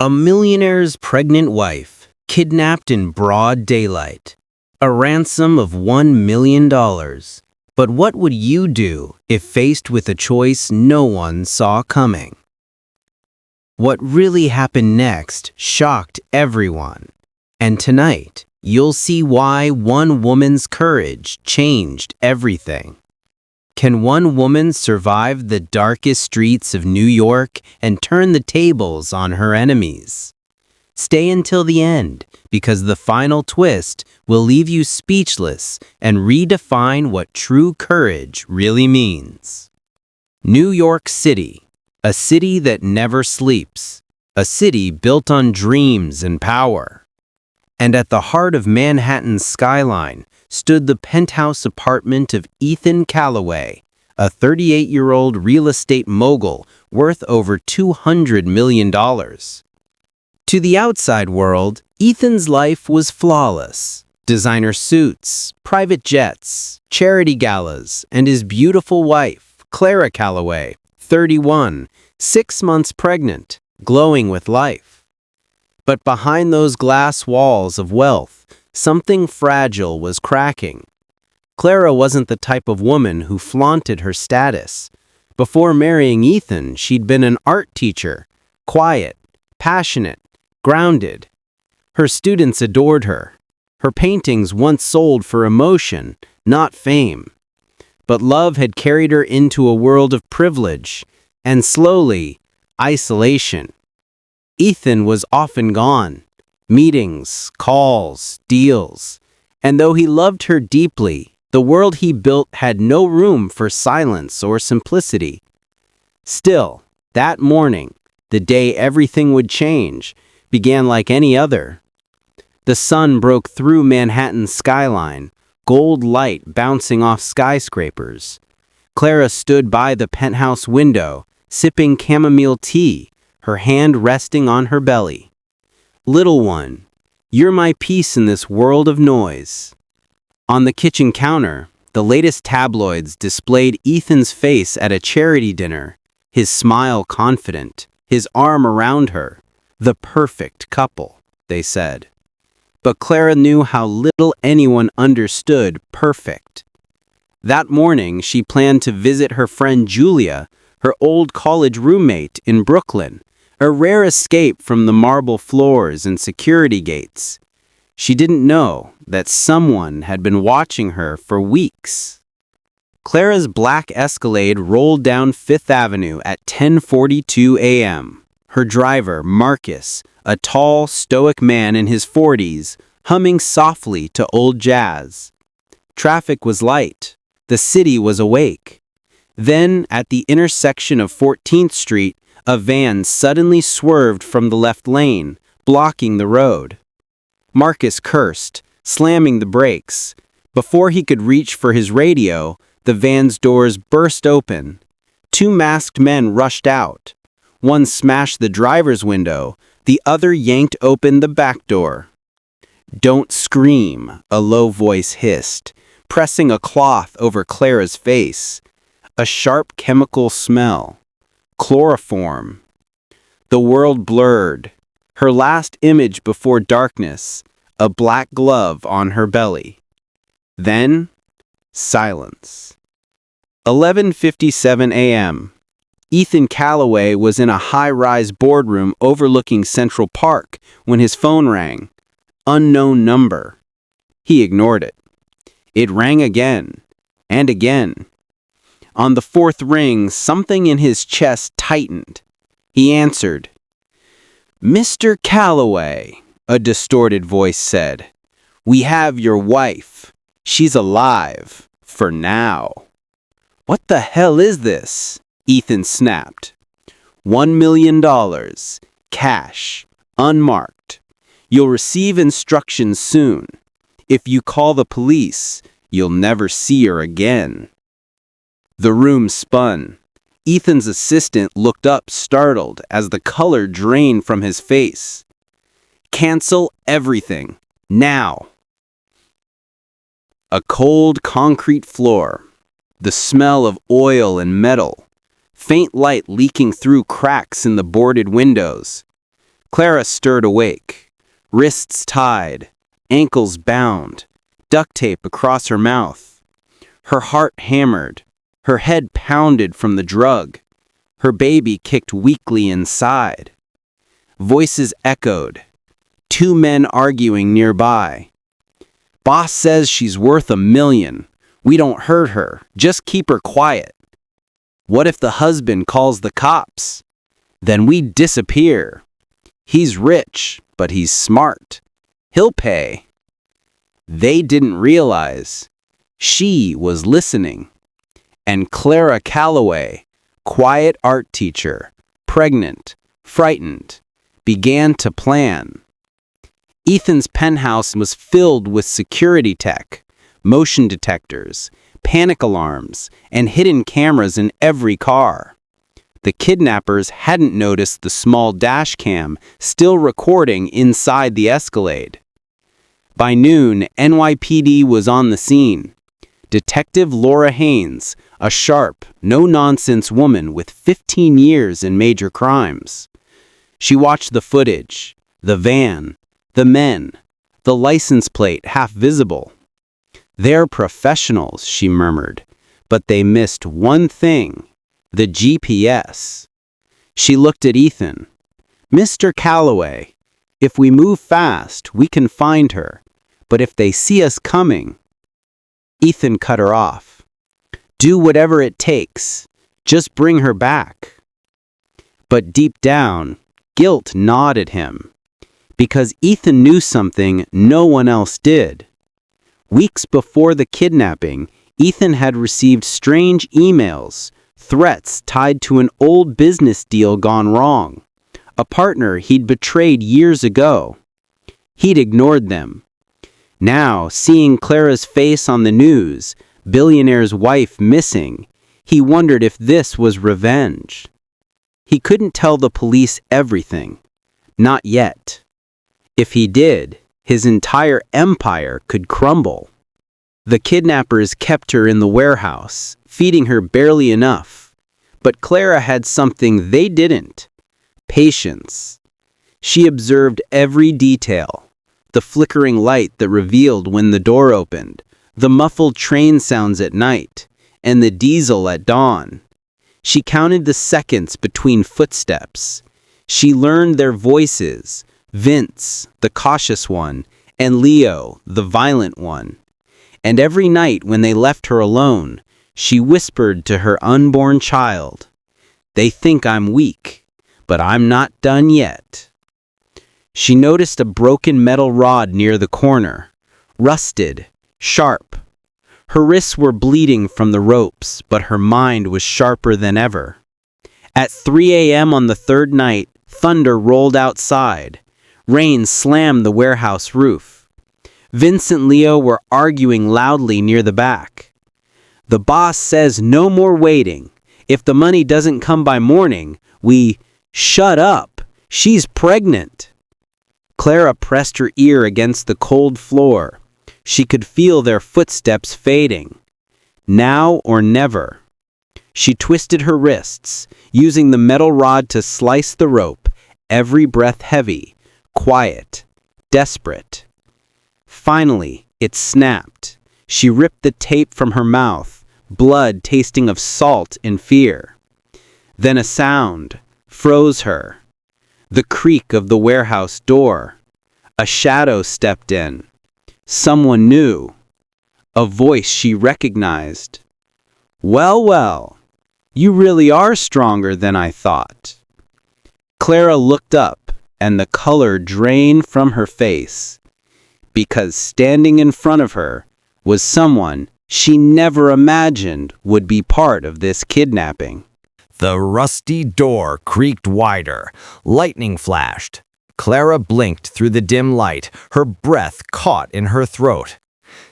A millionaire's pregnant wife, kidnapped in broad daylight. A ransom of $1 million. But what would you do if faced with a choice no one saw coming? What really happened next shocked everyone. And tonight, you'll see why one woman's courage changed everything. Can one woman survive the darkest streets of New York and turn the tables on her enemies? Stay until the end, because the final twist will leave you speechless and redefine what true courage really means. New York City, a city that never sleeps, a city built on dreams and power. And at the heart of Manhattan's skyline stood the penthouse apartment of Ethan Callaway, a 38-year-old real estate mogul worth over $200 million. To the outside world, Ethan's life was flawless. Designer suits, private jets, charity galas, and his beautiful wife, Clara Callaway, 31, 6 months pregnant, glowing with life. But behind those glass walls of wealth, something fragile was cracking. Clara wasn't the type of woman who flaunted her status. Before marrying Ethan, she'd been an art teacher, quiet, passionate, grounded. Her students adored her. Her paintings once sold for emotion, not fame. But love had carried her into a world of privilege, and slowly, isolation. Ethan was often gone. Meetings, calls, deals. And though he loved her deeply, the world he built had no room for silence or simplicity. Still, that morning, the day everything would change, began like any other. The sun broke through Manhattan's skyline, gold light bouncing off skyscrapers. Clara stood by the penthouse window, sipping chamomile tea, her hand resting on her belly. "Little one, you're my peace in this world of noise." On the kitchen counter, the latest tabloids displayed Ethan's face at a charity dinner, his smile confident, his arm around her. The perfect couple, they said. But Clara knew how little anyone understood perfect. That morning, she planned to visit her friend Julia, her old college roommate in Brooklyn, a rare escape from the marble floors and security gates. She didn't know that someone had been watching her for weeks. Clara's black Escalade rolled down Fifth Avenue at 10:42 a.m. Her driver, Marcus, a tall, stoic man in his 40s, humming softly to old jazz. Traffic was light. The city was awake. Then, at the intersection of 14th Street, a van suddenly swerved from the left lane, blocking the road. Marcus cursed, slamming the brakes. Before he could reach for his radio, the van's doors burst open. 2 masked men rushed out. One smashed the driver's window, the other yanked open the back door. "Don't scream," a low voice hissed, pressing a cloth over Clara's face. A sharp chemical smell. Chloroform. The world blurred. Her last image before darkness, a black glove on her belly. Then, silence. 11:57 a.m. Ethan Callaway was in a high-rise boardroom overlooking Central Park when his phone rang. Unknown number. He ignored it. It rang again, and again. On the 4th ring, something in his chest tightened. He answered. "Mr. Callaway," a distorted voice said. "We have your wife. She's alive. For now." "What the hell is this?" Ethan snapped. $1 million. Cash. Unmarked. You'll receive instructions soon. If you call the police, you'll never see her again. The room spun. Ethan's assistant looked up startled as the color drained from his face. "Cancel everything. Now." A cold concrete floor. The smell of oil and metal. Faint light leaking through cracks in the boarded windows. Clara stirred awake, wrists tied, ankles bound, duct tape across her mouth. Her heart hammered, her head pounded from the drug. Her baby kicked weakly inside. Voices echoed, two men arguing nearby. Boss says she's worth $1 million. We don't hurt her, just keep her quiet. What if the husband calls the cops? Then we disappear. He's rich, but he's smart. He'll pay. They didn't realize she was listening. And Clara Calloway, quiet art teacher, pregnant, frightened, began to plan. Ethan's penthouse was filled with security tech, motion detectors, panic alarms, and hidden cameras in every car. The kidnappers hadn't noticed the small dash cam still recording inside the Escalade. By noon, NYPD was on the scene. Detective Laura Haynes, a sharp, no-nonsense woman with 15 years in major crimes. She watched the footage, the van, the men, the license plate half visible. They're professionals, she murmured, but they missed one thing, the GPS. She looked at Ethan. Mr. Calloway, if we move fast, we can find her, but if they see us coming... Ethan cut her off. Do whatever it takes. Just bring her back. But deep down, guilt gnawed at him, because Ethan knew something no one else did. Weeks before the kidnapping, Ethan had received strange emails, threats tied to an old business deal gone wrong, a partner he'd betrayed years ago. He'd ignored them. Now, seeing Clara's face on the news, Billionaire's wife missing, he wondered if this was revenge. He couldn't tell the police everything. Not yet. If he did, his entire empire could crumble. The kidnappers kept her in the warehouse, feeding her barely enough. But Clara had something they didn't: patience. She observed every detail. The flickering light that revealed when the door opened, the muffled train sounds at night, and the diesel at dawn. She counted the seconds between footsteps. She learned their voices, Vince, the cautious one, and Leo, the violent one. And every night when they left her alone, she whispered to her unborn child, "They think I'm weak, but I'm not done yet." She noticed a broken metal rod near the corner, rusted, sharp. Her wrists were bleeding from the ropes, but her mind was sharper than ever. At 3 a.m. on the third night, thunder rolled outside. Rain slammed the warehouse roof. Vince and Leo were arguing loudly near the back. The boss says no more waiting. If the money doesn't come by morning, we... Shut up! She's pregnant! Clara pressed her ear against the cold floor. She could feel their footsteps fading. Now or never. She twisted her wrists, using the metal rod to slice the rope, every breath heavy, quiet, desperate. Finally, it snapped. She ripped the tape from her mouth, blood tasting of salt and fear. Then a sound froze her. The creak of the warehouse door. A shadow stepped in. Someone new. A voice she recognized. "Well, well, you really are stronger than I thought." Clara looked up, and the color drained from her face, because standing in front of her was someone she never imagined would be part of this kidnapping. The rusty door creaked wider. Lightning flashed. Clara blinked through the dim light, her breath caught in her throat.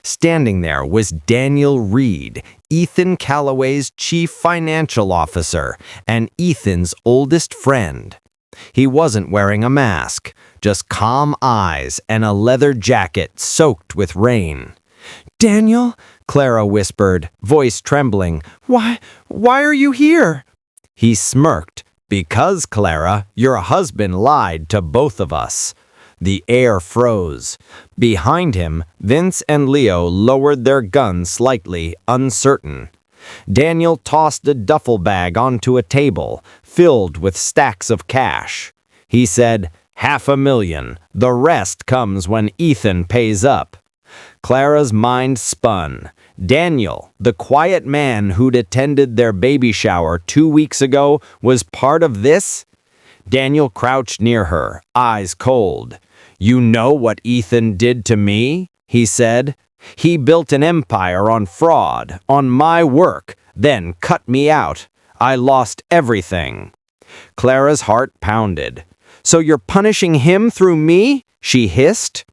Standing there was Daniel Reed, Ethan Calloway's chief financial officer and Ethan's oldest friend. He wasn't wearing a mask, just calm eyes and a leather jacket soaked with rain. "Daniel," Clara whispered, voice trembling, Why are you here?" He smirked, Because, Clara, your husband lied to both of us. The air froze. Behind him, Vince and Leo lowered their guns slightly, uncertain. Daniel tossed a duffel bag onto a table, filled with stacks of cash. He said, $500,000. The rest comes when Ethan pays up. Clara's mind spun. Daniel, the quiet man who'd attended their baby shower 2 weeks ago, was part of this? Daniel crouched near her, eyes cold. You know what Ethan did to me? He said. He built an empire on fraud, on my work, then cut me out. I lost everything. Clara's heart pounded. So you're punishing him through me? She hissed.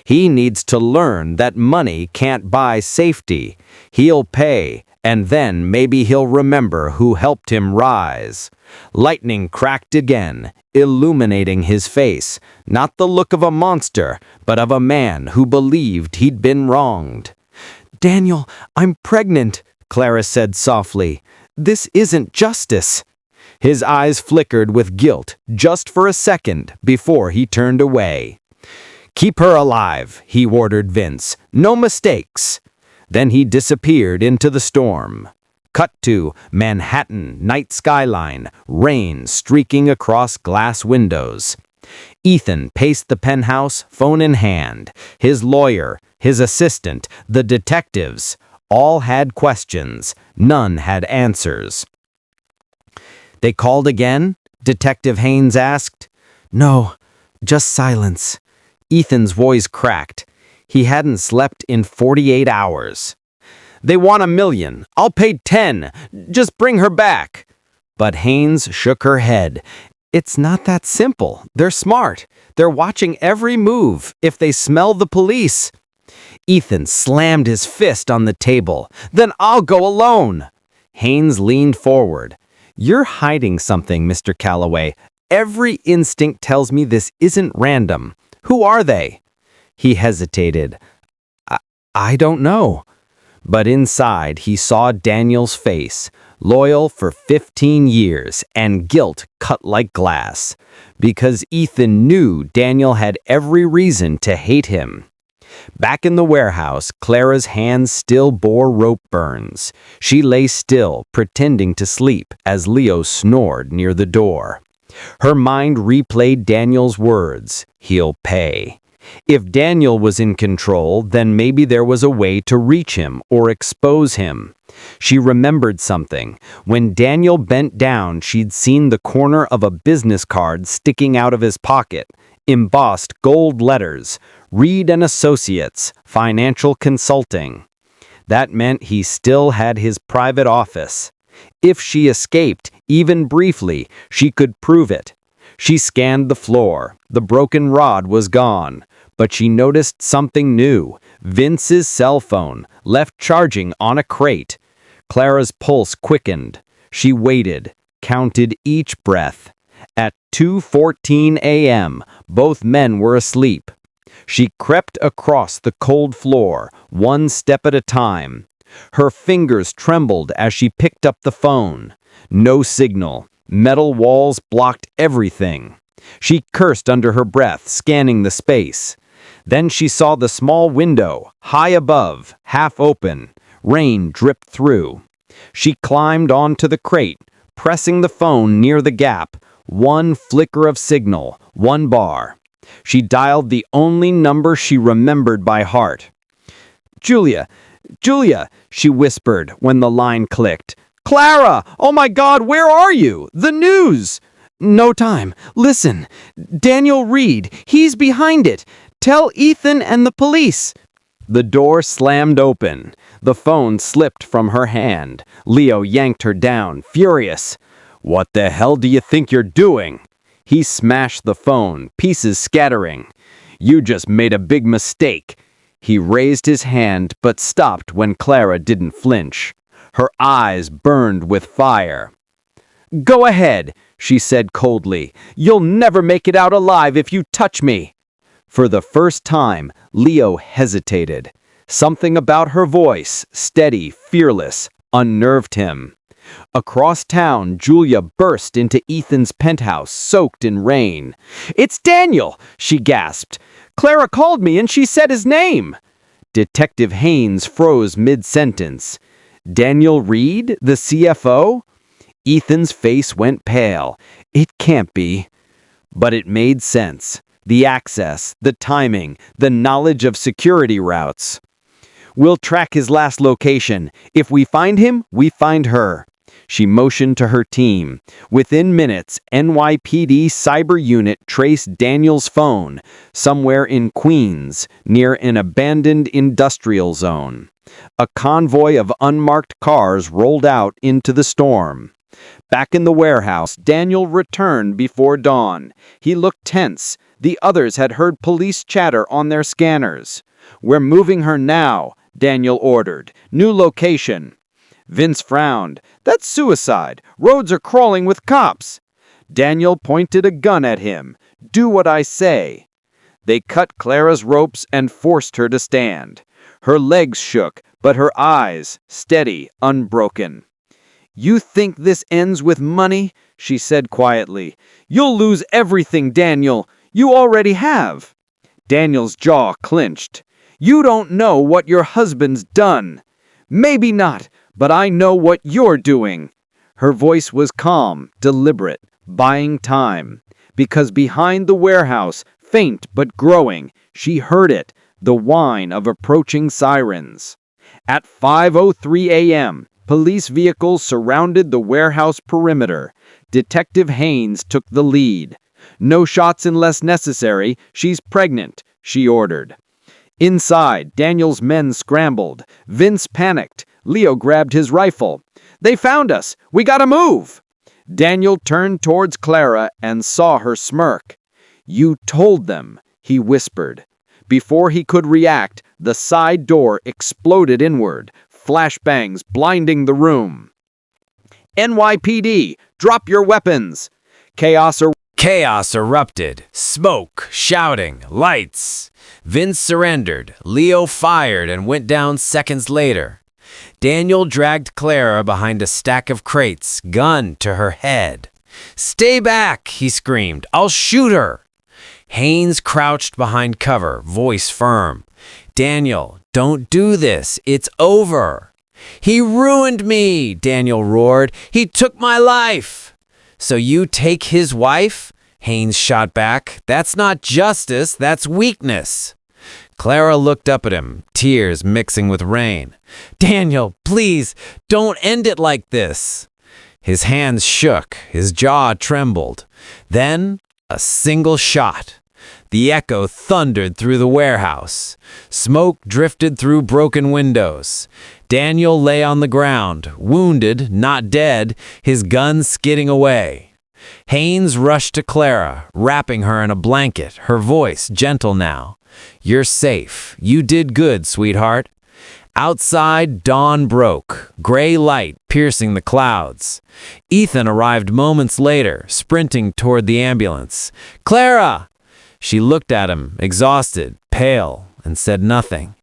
He needs to learn that money can't buy safety. He'll pay, and then maybe he'll remember who helped him rise. Lightning cracked again, illuminating his face, not the look of a monster, but of a man who believed he'd been wronged. Daniel, I'm pregnant, Clara said softly. This isn't justice. His eyes flickered with guilt just for a second before he turned away. Keep her alive, he ordered Vince. No mistakes. Then he disappeared into the storm. Cut to Manhattan night skyline, rain streaking across glass windows. Ethan paced the penthouse, phone in hand. His lawyer, his assistant, the detectives, all had questions. None had answers. They called again? Detective Haynes asked. No, just silence. Ethan's voice cracked. He hadn't slept in 48 hours. They want $1 million. I'll pay 10. Just bring her back. But Haynes shook her head. It's not that simple. They're smart. They're watching every move if they smell the police. Ethan slammed his fist on the table. Then I'll go alone. Haynes leaned forward. You're hiding something, Mr. Calloway. Every instinct tells me this isn't random. Who are they? He hesitated. I don't know. But inside he saw Daniel's face, loyal for 15 years and guilt cut like glass, because Ethan knew Daniel had every reason to hate him. Back in the warehouse, Clara's hands still bore rope burns. She lay still, pretending to sleep, as Leo snored near the door. Her mind replayed Daniel's words, he'll pay. If Daniel was in control, then maybe there was a way to reach him or expose him. She remembered something. When Daniel bent down, she'd seen the corner of a business card sticking out of his pocket, embossed gold letters, Reed and Associates, Financial Consulting. That meant he still had his private office. If she escaped, even briefly, she could prove it. She scanned the floor. The broken rod was gone. But she noticed something new. Vince's cell phone, left charging on a crate. Clara's pulse quickened. She waited, counted each breath. At 2:14 a.m., both men were asleep. She crept across the cold floor, one step at a time. Her fingers trembled as she picked up the phone. No signal. Metal walls blocked everything. She cursed under her breath, scanning the space. Then she saw the small window, high above, half open. Rain dripped through. She climbed onto the crate, pressing the phone near the gap. One flicker of signal, one bar. She dialed the only number she remembered by heart. Julia, she whispered when the line clicked. Clara! Oh my God, where are you? The news! No time. Listen. Daniel Reed. He's behind it. Tell Ethan and the police. The door slammed open. The phone slipped from her hand. Leo yanked her down, furious. What the hell do you think you're doing? He smashed the phone, pieces scattering. You just made a big mistake. He raised his hand but stopped when Clara didn't flinch. Her eyes burned with fire. Go ahead, she said coldly. You'll never make it out alive if you touch me. For the first time, Leo hesitated. Something about her voice, steady, fearless, unnerved him. Across town, Julia burst into Ethan's penthouse, soaked in rain. "It's Daniel!" she gasped. "Clara called me and she said his name." Detective Haynes froze mid-sentence. "Daniel Reed, the CFO?" Ethan's face went pale. It can't be. But it made sense. The access, the timing, the knowledge of security routes. "We'll track his last location. If we find him, we find her." She motioned to her team. Within minutes, NYPD Cyber Unit traced Daniel's phone, somewhere in Queens, near an abandoned industrial zone. A convoy of unmarked cars rolled out into the storm. Back in the warehouse, Daniel returned before dawn. He looked tense. The others had heard police chatter on their scanners. "We're moving her now," Daniel ordered. "New location." Vince frowned. "That's suicide. Roads are crawling with cops." Daniel pointed a gun at him. "Do what I say." They cut Clara's ropes and forced her to stand. Her legs shook, but her eyes, steady, unbroken. "You think this ends with money?" she said quietly. "You'll lose everything, Daniel. You already have." Daniel's jaw clenched. "You don't know what your husband's done." "Maybe not, but I know what you're doing." Her voice was calm, deliberate, buying time. Because behind the warehouse, faint but growing, she heard it, the whine of approaching sirens. At 5:03 a.m., police vehicles surrounded the warehouse perimeter. Detective Haynes took the lead. "No shots unless necessary. She's pregnant," she ordered. Inside, Daniel's men scrambled. Vince panicked. Leo grabbed his rifle. "They found us! We gotta move!" Daniel turned towards Clara and saw her smirk. "You told them," he whispered. Before he could react, the side door exploded inward, flashbangs blinding the room. "NYPD, drop your weapons!" Chaos erupted. Smoke, shouting, lights. Vince surrendered. Leo fired and went down seconds later. Daniel dragged Clara behind a stack of crates, gun to her head. "Stay back," he screamed. "I'll shoot her." Haynes crouched behind cover, voice firm. "Daniel, don't do this. It's over." "He ruined me," Daniel roared. "He took my life." "So you take his wife?" Haynes shot back. "That's not justice, that's weakness." Clara looked up at him, tears mixing with rain. "Daniel, please, don't end it like this." His hands shook, his jaw trembled. Then, a single shot. The echo thundered through the warehouse. Smoke drifted through broken windows. Daniel lay on the ground, wounded, not dead, his gun skidding away. Haynes rushed to Clara, wrapping her in a blanket, her voice gentle now. "You're safe. You did good, sweetheart." Outside, dawn broke, gray light piercing the clouds. Ethan arrived moments later, sprinting toward the ambulance. "Clara!" She looked at him, exhausted, pale, and said nothing.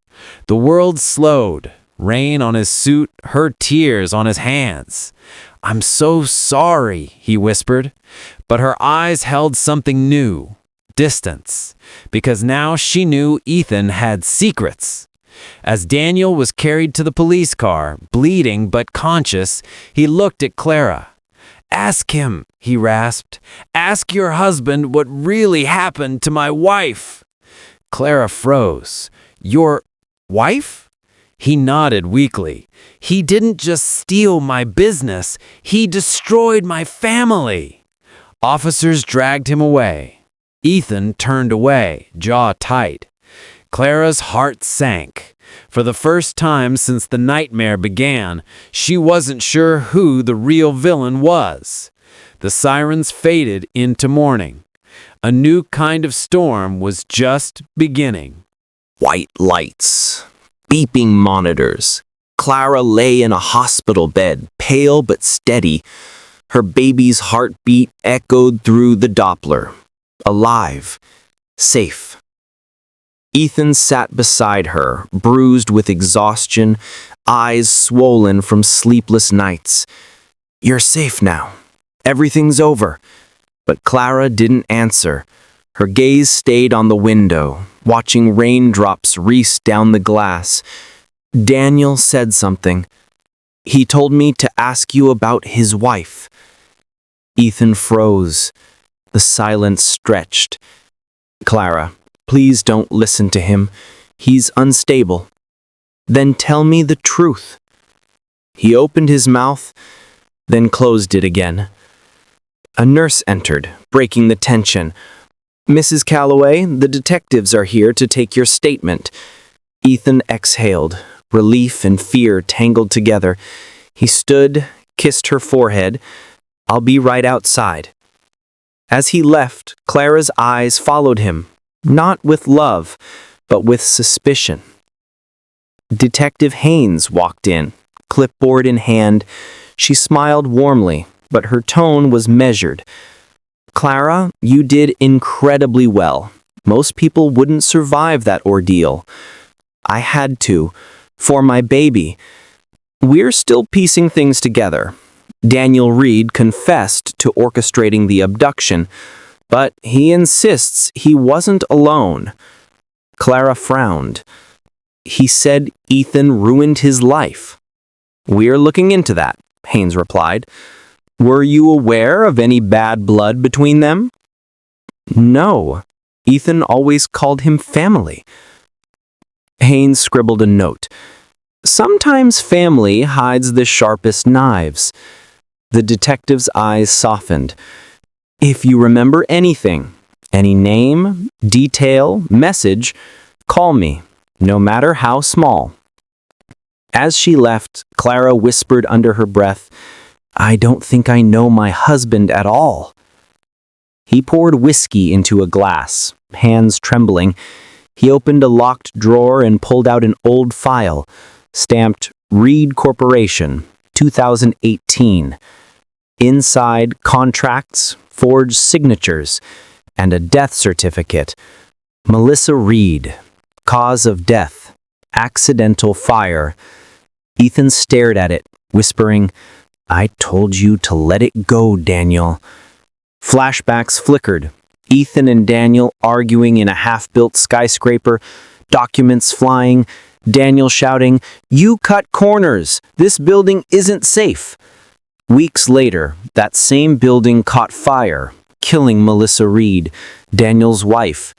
The world slowed. Rain on his suit, her tears on his hands. "I'm so sorry," he whispered. But her eyes held something new. Distance. Because now she knew Ethan had secrets. As Daniel was carried to the police car, bleeding but conscious, he looked at Clara. "Ask him," he rasped. "Ask your husband what really happened to my wife." Clara froze. "Your wife?" He nodded weakly. "He didn't just steal my business, he destroyed my family." Officers dragged him away. Ethan turned away, jaw tight. Clara's heart sank. For the first time since the nightmare began, she wasn't sure who the real villain was. The sirens faded into morning. A new kind of storm was just beginning. White lights, beeping monitors. Clara lay in a hospital bed, pale but steady. Her baby's heartbeat echoed through the Doppler. Alive. Safe. Ethan sat beside her, bruised with exhaustion, eyes swollen from sleepless nights. "You're safe now. Everything's over." But Clara didn't answer. Her gaze stayed on the window, watching raindrops race down the glass. Daniel said something. "He told me to ask you about his wife." Ethan froze. The silence stretched. "Clara, please don't listen to him. He's unstable." "Then tell me the truth." He opened his mouth, then closed it again. A nurse entered, breaking the tension. "Mrs. Calloway, the detectives are here to take your statement." Ethan exhaled, relief and fear tangled together. He stood, kissed her forehead. "I'll be right outside." As he left, Clara's eyes followed him, not with love, but with suspicion. Detective Haynes walked in, clipboard in hand. She smiled warmly, but her tone was measured. "Clara, you did incredibly well. Most people wouldn't survive that ordeal. I had to, for my baby. We're still piecing things together." Daniel Reed confessed to orchestrating the abduction, but he insists he wasn't alone. Clara frowned. "He said Ethan ruined his life." "We're looking into that," Haynes replied. "Were you aware of any bad blood between them?" "No. Ethan always called him family." Haynes scribbled a note. "Sometimes family hides the sharpest knives." The detective's eyes softened. "If you remember anything, any name, detail, message, call me, no matter how small." As she left, Clara whispered under her breath, "I don't think I know my husband at all." He poured whiskey into a glass, hands trembling. He opened a locked drawer and pulled out an old file, stamped Reed Corporation, 2018. Inside, contracts, forged signatures, and a death certificate. Melissa Reed, cause of death, accidental fire. Ethan stared at it, whispering, "I told you to let it go, Daniel." Flashbacks flickered. Ethan and Daniel arguing in a half-built skyscraper, documents flying, Daniel shouting, "You cut corners! This building isn't safe!" Weeks later, that same building caught fire, killing Melissa Reed, Daniel's wife.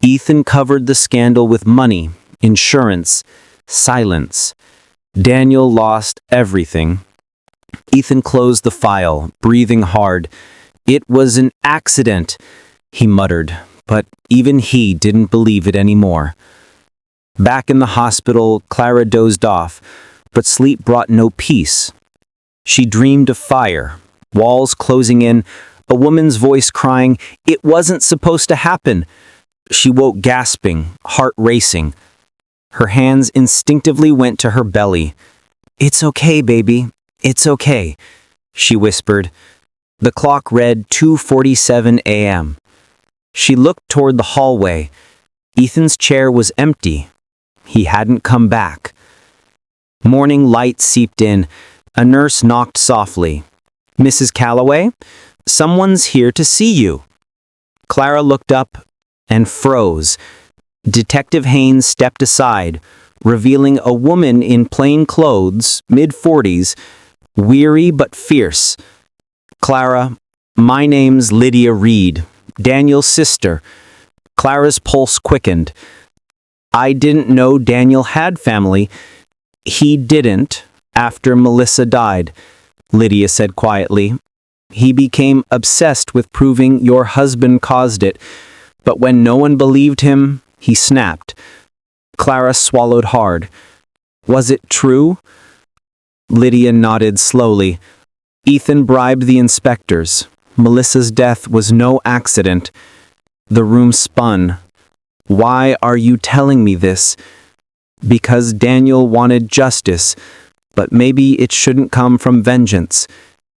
Ethan covered the scandal with money, insurance, silence. Daniel lost everything. Ethan closed the file, breathing hard. "It was an accident," he muttered, but even he didn't believe it anymore. Back in the hospital, Clara dozed off, but sleep brought no peace. She dreamed of fire, walls closing in, a woman's voice crying, "It wasn't supposed to happen." She woke gasping, heart racing. Her hands instinctively went to her belly. "It's okay, baby. It's okay," she whispered. The clock read 2:47 a.m. She looked toward the hallway. Ethan's chair was empty. He hadn't come back. Morning light seeped in. A nurse knocked softly. "Mrs. Calloway, someone's here to see you." Clara looked up and froze. Detective Haynes stepped aside, revealing a woman in plain clothes, mid-40s, weary but fierce. "Clara, my name's Lydia Reed, Daniel's sister." Clara's pulse quickened. "I didn't know Daniel had family." "He didn't, after Melissa died," Lydia said quietly. "He became obsessed with proving your husband caused it, but when no one believed him, he snapped." Clara swallowed hard. "Was it true?" Lydia nodded slowly. "Ethan bribed the inspectors. Melissa's death was no accident." The room spun. "Why are you telling me this?" "Because Daniel wanted justice, but maybe it shouldn't come from vengeance.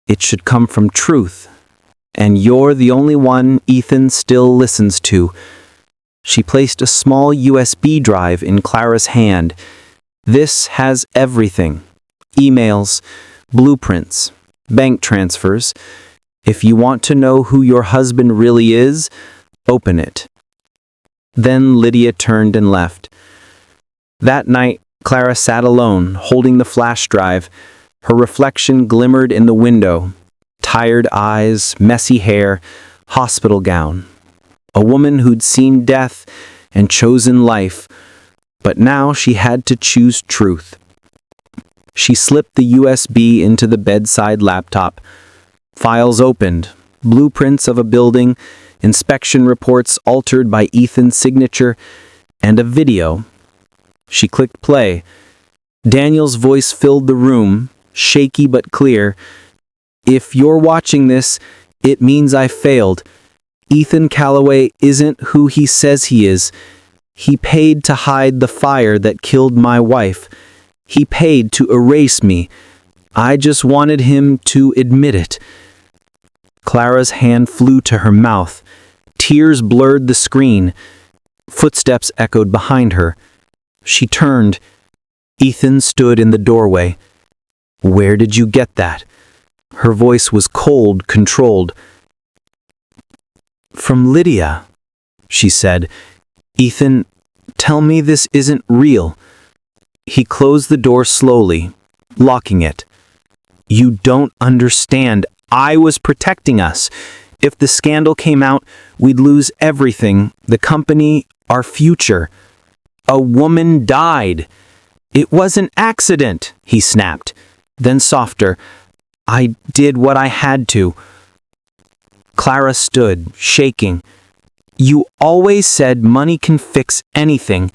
It should come from truth. And you're the only one Ethan still listens to." She placed a small USB drive in Clara's hand. "This has everything. Emails, blueprints, bank transfers. If you want to know who your husband really is, open it." Then Lydia turned and left. That night, Clara sat alone, holding the flash drive. Her reflection glimmered in the window. Tired eyes, messy hair, hospital gown. A woman who'd seen death and chosen life, but now she had to choose truth. She slipped the USB into the bedside laptop. Files opened, blueprints of a building, inspection reports altered by Ethan's signature, and a video. She clicked play. Daniel's voice filled the room, shaky but clear. "If you're watching this, it means I failed. Ethan Calloway isn't who he says he is. He paid to hide the fire that killed my wife. He paid to erase me. I just wanted him to admit it." Clara's hand flew to her mouth. Tears blurred the screen. Footsteps echoed behind her. She turned. Ethan stood in the doorway. "Where did you get that?" Her voice was cold, controlled. "From Lydia," she said. "Ethan, tell me this isn't real." He closed the door slowly, locking it. "You don't understand. I was protecting us. If the scandal came out, we'd lose everything, the company, our future. A woman died. It was an accident," he snapped. Then softer, "I did what I had to." Clara stood, shaking. "You always said money can fix anything,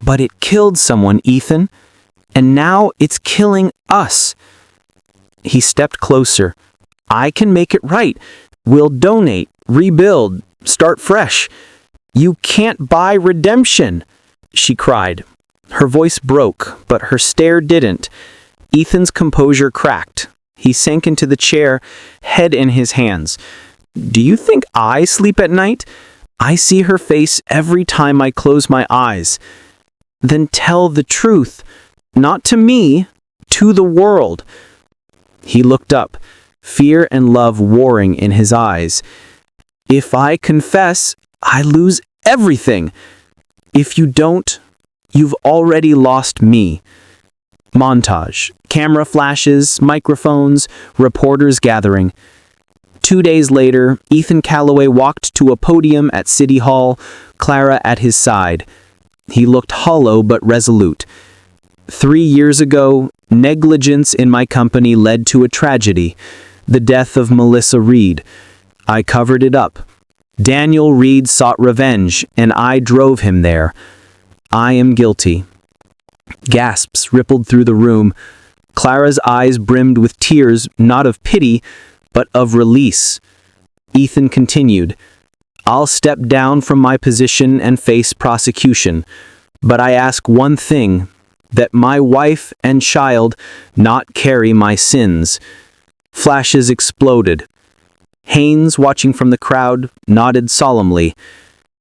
but it killed someone, Ethan. And now it's killing us." He stepped closer. "I can make it right. We'll donate, rebuild, start fresh. You can't buy redemption," she cried. Her voice broke, but her stare didn't. Ethan's composure cracked. He sank into the chair, head in his hands. "Do you think I sleep at night? I see her face every time I close my eyes." "Then tell the truth. Not to me, to the world." He looked up, fear and love warring in his eyes. "If I confess, I lose everything. If you don't, you've already lost me." Montage. Camera flashes, microphones, reporters gathering. 2 days later, Ethan Calloway walked to a podium at City Hall, Clara at his side. He looked hollow but resolute. 3 years ago, negligence in my company led to a tragedy, the death of Melissa Reed. I covered it up. Daniel Reed sought revenge, and I drove him there. I am guilty. Gasps rippled through the room. Clara's eyes brimmed with tears, not of pity, but of release. Ethan continued, "I'll step down from my position and face prosecution, but I ask one thing, that my wife and child not carry my sins." Flashes exploded. Haynes, watching from the crowd, nodded solemnly.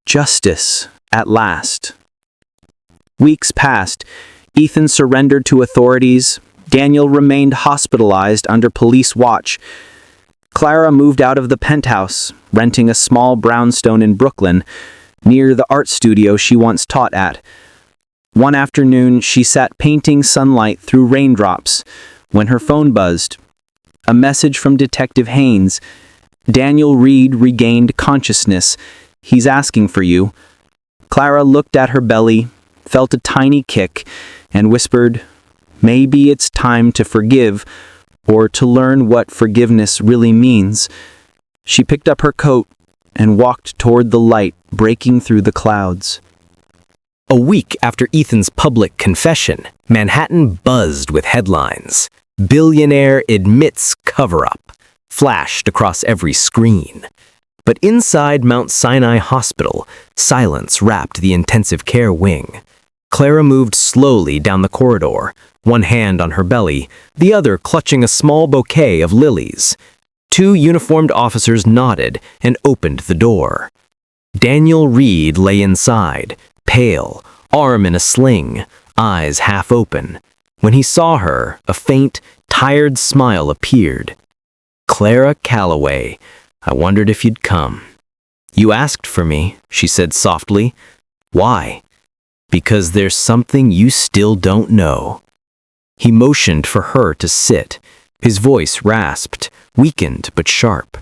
Justice, at last. Weeks passed. Ethan surrendered to authorities. Daniel remained hospitalized under police watch. Clara moved out of the penthouse, renting a small brownstone in Brooklyn, near the art studio she once taught at. One afternoon, she sat painting sunlight through raindrops when her phone buzzed. A message from Detective Haynes. "Daniel Reed regained consciousness. He's asking for you." Clara looked at her belly, felt a tiny kick, and whispered, "Maybe it's time to forgive, or to learn what forgiveness really means." She picked up her coat and walked toward the light breaking through the clouds. A week after Ethan's public confession, Manhattan buzzed with headlines. "Billionaire admits cover-up," flashed across every screen. But inside Mount Sinai Hospital, silence wrapped the intensive care wing. Clara moved slowly down the corridor, one hand on her belly, the other clutching a small bouquet of lilies. 2 uniformed officers nodded and opened the door. Daniel Reed lay inside, pale, arm in a sling, eyes half open. When he saw her, a faint, tired smile appeared. Clara Calloway. I wondered if you'd come. You asked for me, she said softly. Why? Because there's something you still don't know. He motioned for her to sit. His voice rasped, weakened but sharp.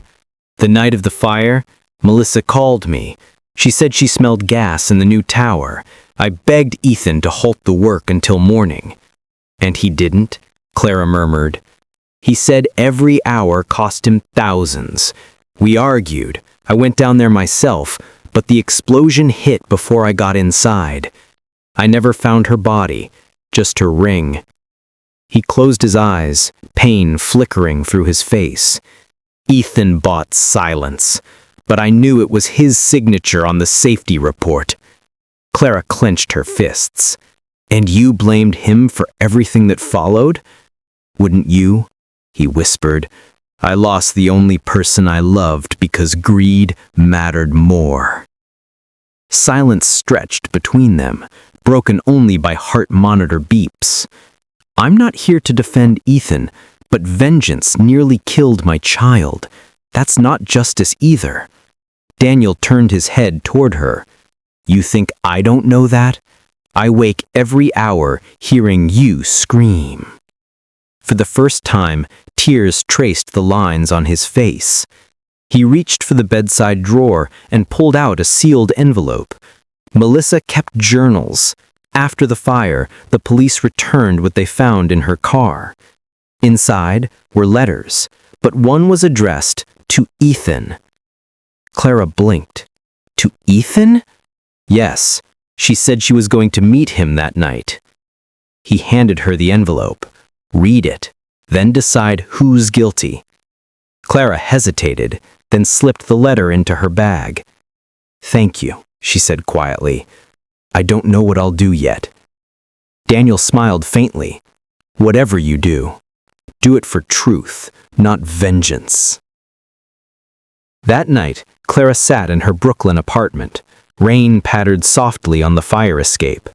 The night of the fire, Melissa called me. She said she smelled gas in the new tower. I begged Ethan to halt the work until morning. And he didn't, Clara murmured. He said every hour cost him thousands. We argued. I went down there myself, but the explosion hit before I got inside. I never found her body, just her ring. He closed his eyes, pain flickering through his face. Ethan bought silence, but I knew it was his signature on the safety report. Clara clenched her fists. And you blamed him for everything that followed? Wouldn't you? He whispered. I lost the only person I loved because greed mattered more. Silence stretched between them, broken only by heart monitor beeps. I'm not here to defend Ethan, but vengeance nearly killed my child. That's not justice either. Daniel turned his head toward her. You think I don't know that? I wake every hour hearing you scream. For the first time, tears traced the lines on his face. He reached for the bedside drawer and pulled out a sealed envelope. Melissa kept journals. After the fire, the police returned what they found in her car. Inside were letters, but one was addressed to Ethan. Clara blinked. To Ethan? Yes, she said she was going to meet him that night. He handed her the envelope. Read it, then decide who's guilty. Clara hesitated, then slipped the letter into her bag. Thank you, she said quietly. I don't know what I'll do yet. Daniel smiled faintly. Whatever you do it for truth, not vengeance. That night, Clara sat in her Brooklyn apartment. Rain pattered softly on the fire escape.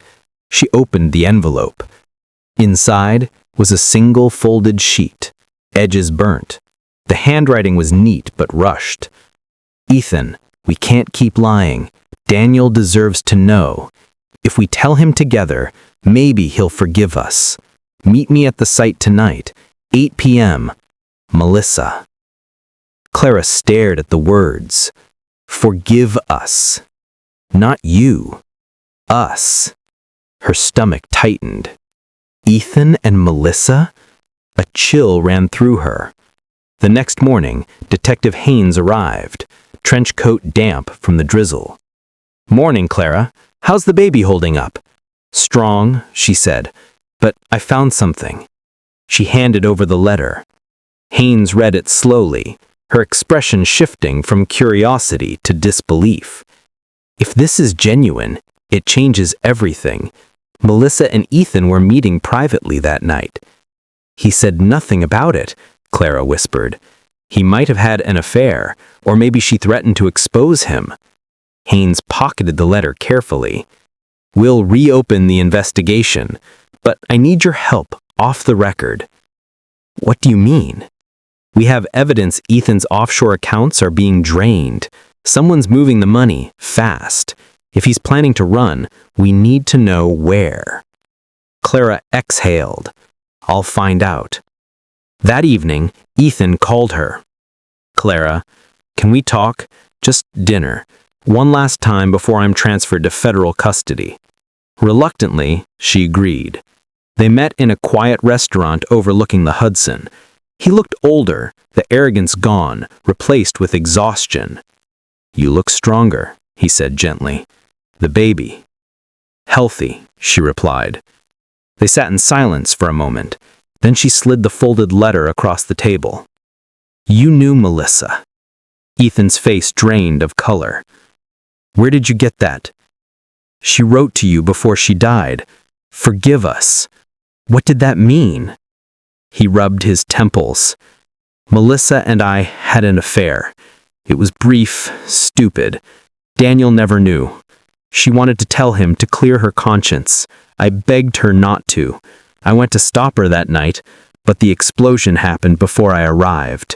She opened the envelope. Inside was a single folded sheet, edges burnt. The handwriting was neat but rushed. Ethan, we can't keep lying. Daniel deserves to know. If we tell him together, maybe he'll forgive us. Meet me at the site tonight, 8 p.m. Melissa. Clara stared at the words. Forgive us. Not you. Us. Her stomach tightened. Ethan and Melissa? A chill ran through her. The next morning, Detective Haynes arrived, trench coat damp from the drizzle. Morning, Clara. How's the baby holding up? Strong, she said, but I found something. She handed over the letter. Haynes read it slowly, her expression shifting from curiosity to disbelief. If this is genuine, it changes everything. Melissa and Ethan were meeting privately that night. He said nothing about it, Clara whispered. He might have had an affair, or maybe she threatened to expose him. Haynes pocketed the letter carefully. We'll reopen the investigation, but I need your help off the record. What do you mean? We have evidence Ethan's offshore accounts are being drained. Someone's moving the money fast. If he's planning to run, we need to know where. Clara exhaled. I'll find out. That evening, Ethan called her. Clara, can we talk? Just dinner. One last time before I'm transferred to federal custody. Reluctantly, she agreed. They met in a quiet restaurant overlooking the Hudson. He looked older, the arrogance gone, replaced with exhaustion. You look stronger, he said gently. The baby. Healthy, she replied. They sat in silence for a moment. Then she slid the folded letter across the table. You knew Melissa. Ethan's face drained of color. Where did you get that? She wrote to you before she died. Forgive us. What did that mean? He rubbed his temples. Melissa and I had an affair. It was brief, stupid. Daniel never knew. She wanted to tell him to clear her conscience. I begged her not to. I went to stop her that night, but the explosion happened before I arrived.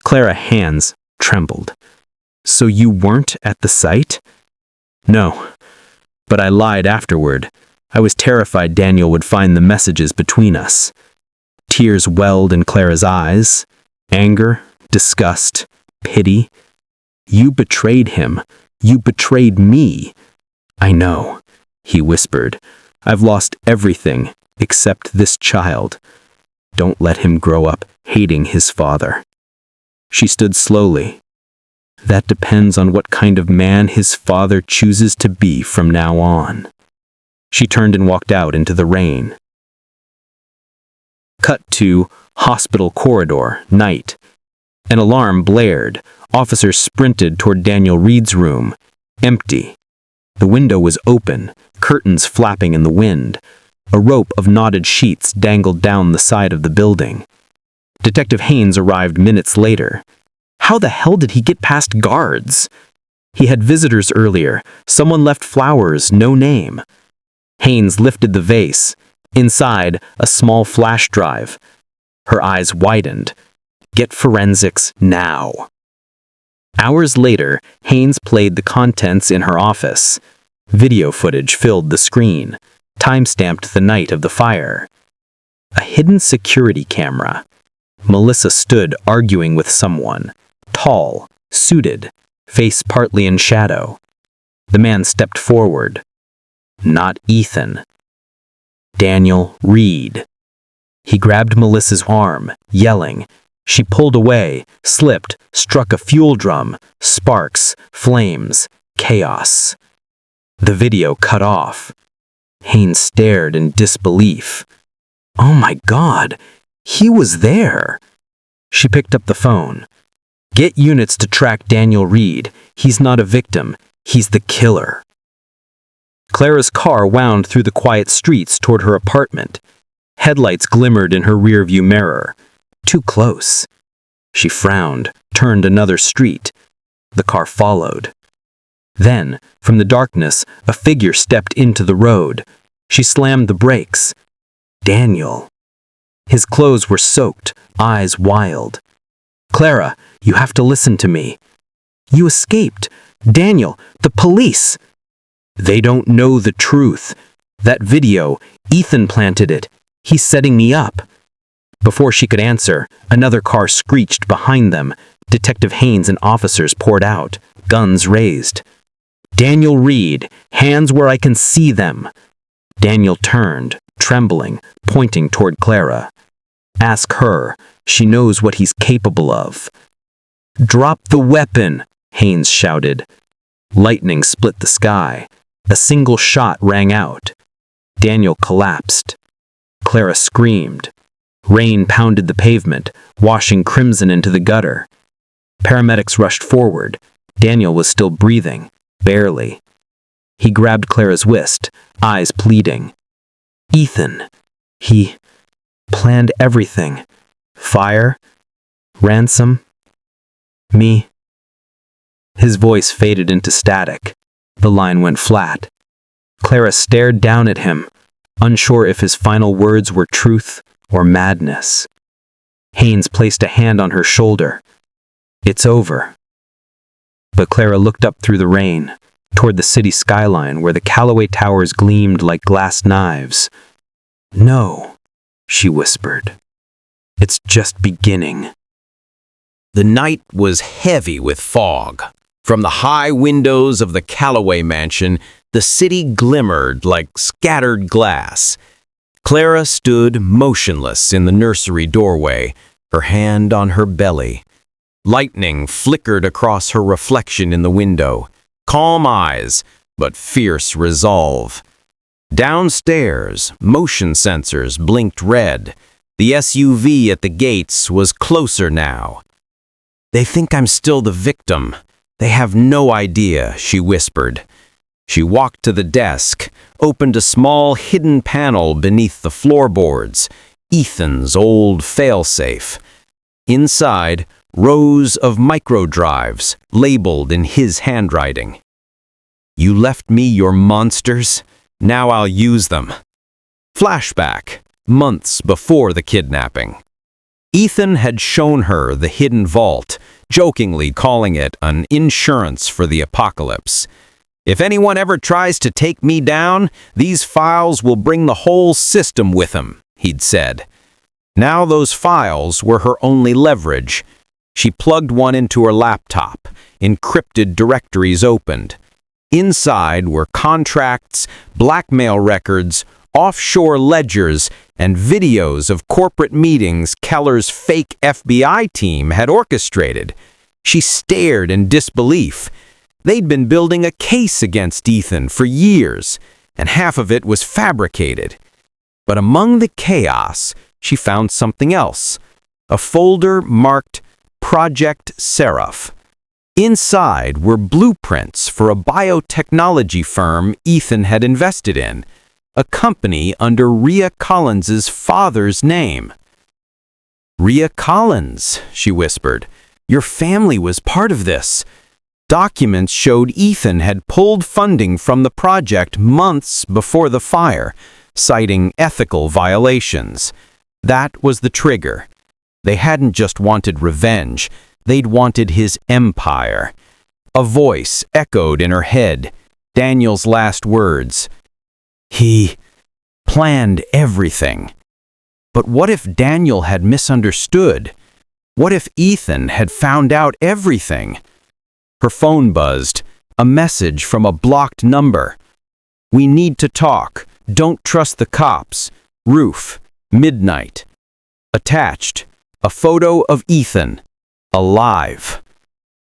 Clara's hands trembled. So you weren't at the site? No, but I lied afterward. I was terrified Daniel would find the messages between us. Tears welled in Clara's eyes. Anger, disgust, pity. You betrayed him. You betrayed me. I know, he whispered. I've lost everything except this child. Don't let him grow up hating his father. She stood slowly. That depends on what kind of man his father chooses to be from now on. She turned and walked out into the rain. Cut to hospital corridor, night. An alarm blared. Officers sprinted toward Daniel Reed's room. Empty. The window was open, curtains flapping in the wind. A rope of knotted sheets dangled down the side of the building. Detective Haynes arrived minutes later. How the hell did he get past guards? He had visitors earlier. Someone left flowers, no name. Haynes lifted the vase. Inside, a small flash drive. Her eyes widened. Get forensics now. Hours later, Haynes played the contents in her office. Video footage filled the screen, time-stamped the night of the fire. A hidden security camera. Melissa stood arguing with someone. Tall, suited, face partly in shadow. The man stepped forward. Not Ethan. Daniel Reed. He grabbed Melissa's arm, yelling. She pulled away, slipped, struck a fuel drum. Sparks, flames, chaos. The video cut off. Haynes stared in disbelief. Oh my God, he was there. She picked up the phone. Get units to track Daniel Reed. He's not a victim. He's the killer. Clara's car wound through the quiet streets toward her apartment. Headlights glimmered in her rearview mirror. Too close. She frowned, turned another street. The car followed. Then, from the darkness, a figure stepped into the road. She slammed the brakes. Daniel. His clothes were soaked, eyes wild. Clara, you have to listen to me. You escaped. Daniel, the police. They don't know the truth. That video, Ethan planted it. He's setting me up. Before she could answer, another car screeched behind them. Detective Haynes and officers poured out, guns raised. Daniel Reed, hands where I can see them. Daniel turned, trembling, pointing toward Clara. Ask her. She knows what he's capable of. Drop the weapon, Haynes shouted. Lightning split the sky. A single shot rang out. Daniel collapsed. Clara screamed. Rain pounded the pavement, washing crimson into the gutter. Paramedics rushed forward. Daniel was still breathing, barely. He grabbed Clara's wrist, eyes pleading. Ethan. He planned everything. Fire. Ransom. Me. His voice faded into static. The line went flat. Clara stared down at him, unsure if his final words were truth or madness. Haynes placed a hand on her shoulder. It's over. But Clara looked up through the rain, toward the city skyline where the Callaway Towers gleamed like glass knives. No, she whispered. It's just beginning. The night was heavy with fog. From the high windows of the Callaway mansion, the city glimmered like scattered glass. Clara stood motionless in the nursery doorway, her hand on her belly. Lightning flickered across her reflection in the window. Calm eyes, but fierce resolve. Downstairs, motion sensors blinked red. The SUV at the gates was closer now. They think I'm still the victim. They have no idea, she whispered. She walked to the desk, opened a small hidden panel beneath the floorboards, Ethan's old failsafe. Inside, rows of microdrives, labeled in his handwriting. You left me your monsters, now I'll use them. Flashback, months before the kidnapping. Ethan had shown her the hidden vault, jokingly calling it an insurance for the apocalypse. "If anyone ever tries to take me down, these files will bring the whole system with them," he'd said. Now those files were her only leverage. She plugged one into her laptop. Encrypted directories opened. Inside were contracts, blackmail records, offshore ledgers, and videos of corporate meetings Keller's fake FBI team had orchestrated. She stared in disbelief. They'd been building a case against Ethan for years, and half of it was fabricated. But among the chaos, she found something else. A folder marked Project Seraph. Inside were blueprints for a biotechnology firm Ethan had invested in, a company under Rhea Collins's father's name. "Rhea Collins," she whispered. "Your family was part of this." Documents showed Ethan had pulled funding from the project months before the fire, citing ethical violations. That was the trigger. They hadn't just wanted revenge, they'd wanted his empire. A voice echoed in her head, Daniel's last words. He planned everything. But what if Daniel had misunderstood? What if Ethan had found out everything? Her phone buzzed, a message from a blocked number. "We need to talk. Don't trust the cops. Roof, midnight." Attached, a photo of Ethan, alive.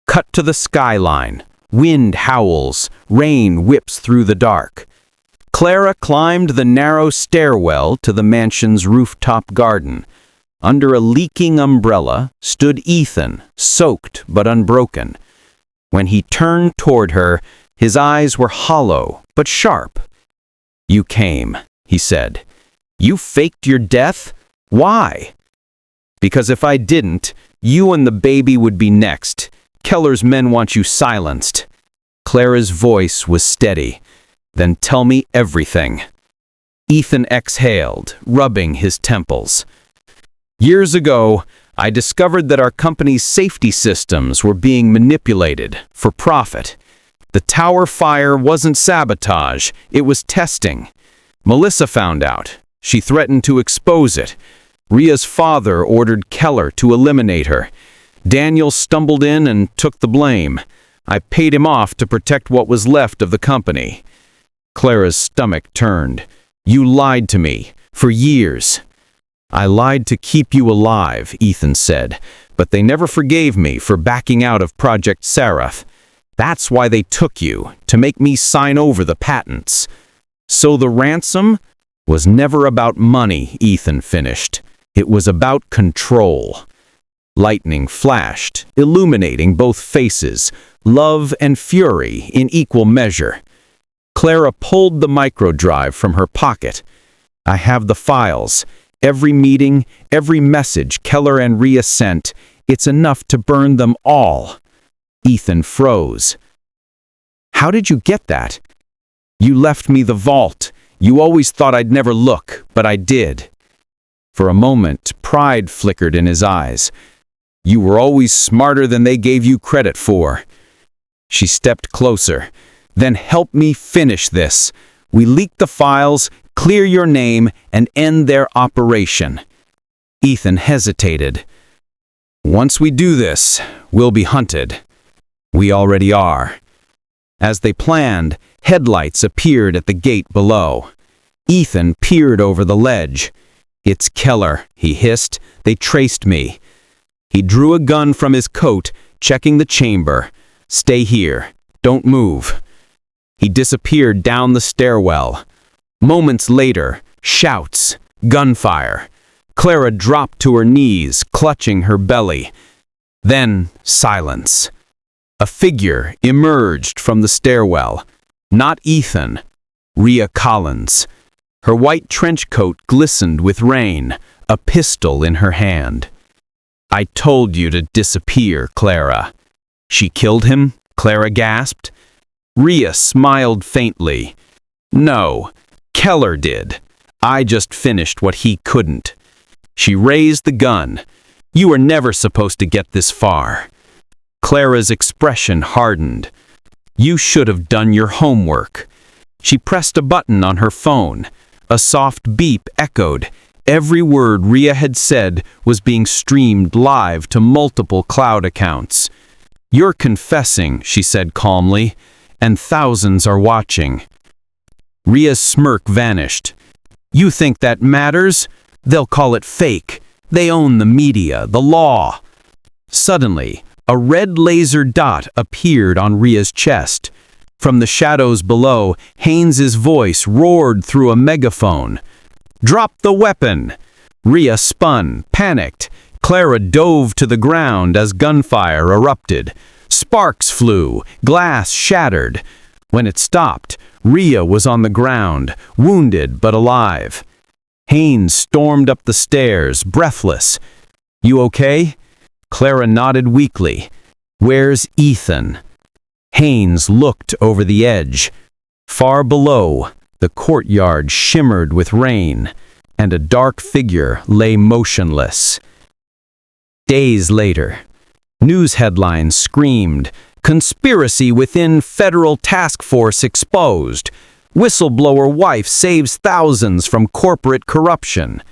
Cut to the skyline. Wind howls, rain whips through the dark. Clara climbed the narrow stairwell to the mansion's rooftop garden. Under a leaking umbrella stood Ethan, soaked but unbroken. When he turned toward her, his eyes were hollow but sharp. "You came," he said. "You faked your death? Why?" "Because if I didn't, you and the baby would be next. Keller's men want you silenced." Clara's voice was steady. "Then tell me everything." Ethan exhaled, rubbing his temples. "Years ago, I discovered that our company's safety systems were being manipulated for profit. The tower fire wasn't sabotage, it was testing. Melissa found out. She threatened to expose it. Rhea's father ordered Keller to eliminate her. Daniel stumbled in and took the blame. I paid him off to protect what was left of the company." Clara's stomach turned. "You lied to me, for years." "I lied to keep you alive," Ethan said, "but they never forgave me for backing out of Project Seraph. That's why they took you, to make me sign over the patents." "So the ransom was never about money," Ethan finished. "It was about control." Lightning flashed, illuminating both faces, love and fury in equal measure. Clara pulled the microdrive from her pocket. "I have the files. Every meeting, every message Keller and Rhea sent. It's enough to burn them all." Ethan froze. "How did you get that?" "You left me the vault. You always thought I'd never look, but I did." For a moment, pride flickered in his eyes. "You were always smarter than they gave you credit for." She stepped closer. "Then help me finish this. We leak the files, clear your name, and end their operation." Ethan hesitated. "Once we do this, we'll be hunted." "We already are." As they planned, headlights appeared at the gate below. Ethan peered over the ledge. "It's Keller," he hissed. "They traced me." He drew a gun from his coat, checking the chamber. "Stay here. Don't move." He disappeared down the stairwell. Moments later, shouts, gunfire. Clara dropped to her knees, clutching her belly. Then silence. A figure emerged from the stairwell. Not Ethan, Rhea Collins. Her white trench coat glistened with rain, a pistol in her hand. "I told you to disappear, Clara." "She killed him?" Clara gasped. Rhea smiled faintly. "No, Keller did. I just finished what he couldn't." She raised the gun. You were never supposed to get this far." Clara's expression hardened. "You should have done your homework." She pressed a button on her phone. A soft beep echoed. Every word Ria had said was being streamed live to multiple cloud accounts. "You're confessing," she said calmly, "and thousands are watching." Ria's smirk vanished. "You think that matters? They'll call it fake. They own the media, the law." Suddenly, a red laser dot appeared on Ria's chest. From the shadows below, Haynes's voice roared through a megaphone. "Drop the weapon!" Ria spun, panicked. Clara dove to the ground as gunfire erupted. Sparks flew, glass shattered. When it stopped, Ria was on the ground, wounded but alive. Haynes stormed up the stairs, breathless. "You okay?" Clara nodded weakly. "Where's Ethan?" Haynes looked over the edge. Far below, the courtyard shimmered with rain, and a dark figure lay motionless. Days later, news headlines screamed, "Conspiracy within federal task force exposed. Whistleblower wife saves thousands from corporate corruption."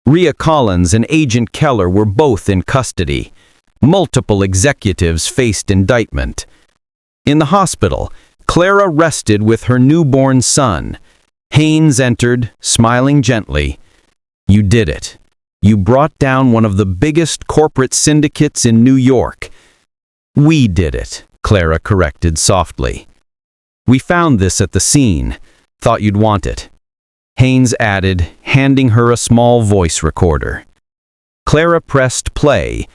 Ria Collins and Agent Keller were both in custody. Multiple executives faced indictment. In the hospital, Clara rested with her newborn son. Haynes entered, smiling gently. "You did it. You brought down one of the biggest corporate syndicates in New York." "We did it," Clara corrected softly. "We found this at the scene. Thought you'd want it." Haynes added, handing her a small voice recorder. Clara pressed play.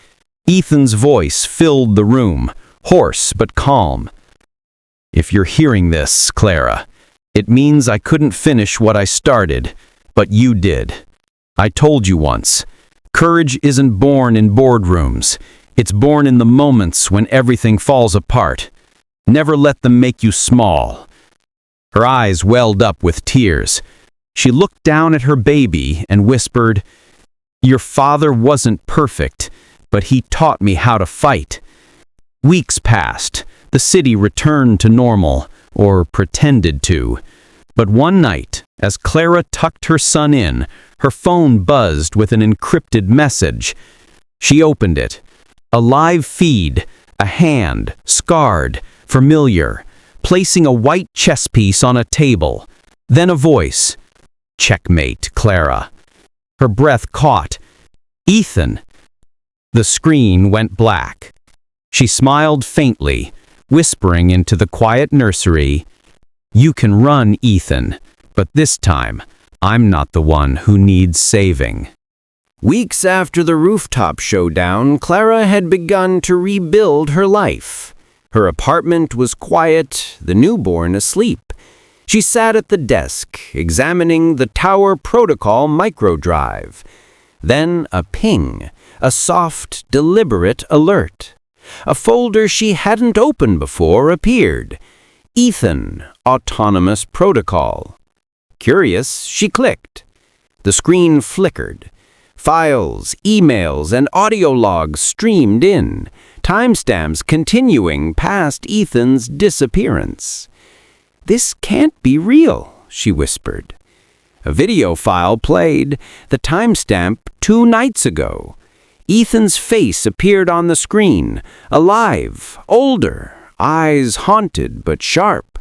Ethan's voice filled the room, hoarse but calm. "If you're hearing this, Clara, it means I couldn't finish what I started, but you did. I told you once, courage isn't born in boardrooms. It's born in the moments when everything falls apart. Never let them make you small." Her eyes welled up with tears. She looked down at her baby and whispered, "Your father wasn't perfect, but he taught me how to fight." Weeks passed. The city returned to normal, or pretended to. But one night, as Clara tucked her son in, her phone buzzed with an encrypted message. She opened it. A live feed, a hand, scarred, familiar, placing a white chess piece on a table. Then a voice. "Checkmate, Clara." Her breath caught. "Ethan." The screen went black. She smiled faintly, whispering into the quiet nursery, "You can run, Ethan, but this time, I'm not the one who needs saving." Weeks after the rooftop showdown, Clara had begun to rebuild her life. Her apartment was quiet, the newborn asleep. She sat at the desk, examining the Tower Protocol microdrive. Then a ping, a soft, deliberate alert. A folder she hadn't opened before appeared. Ethan, Autonomous Protocol. Curious, she clicked. The screen flickered. Files, emails, and audio logs streamed in, timestamps continuing past Ethan's disappearance. "This can't be real," she whispered. A video file played, the timestamp 2 nights ago. Ethan's face appeared on the screen, alive, older, eyes haunted but sharp.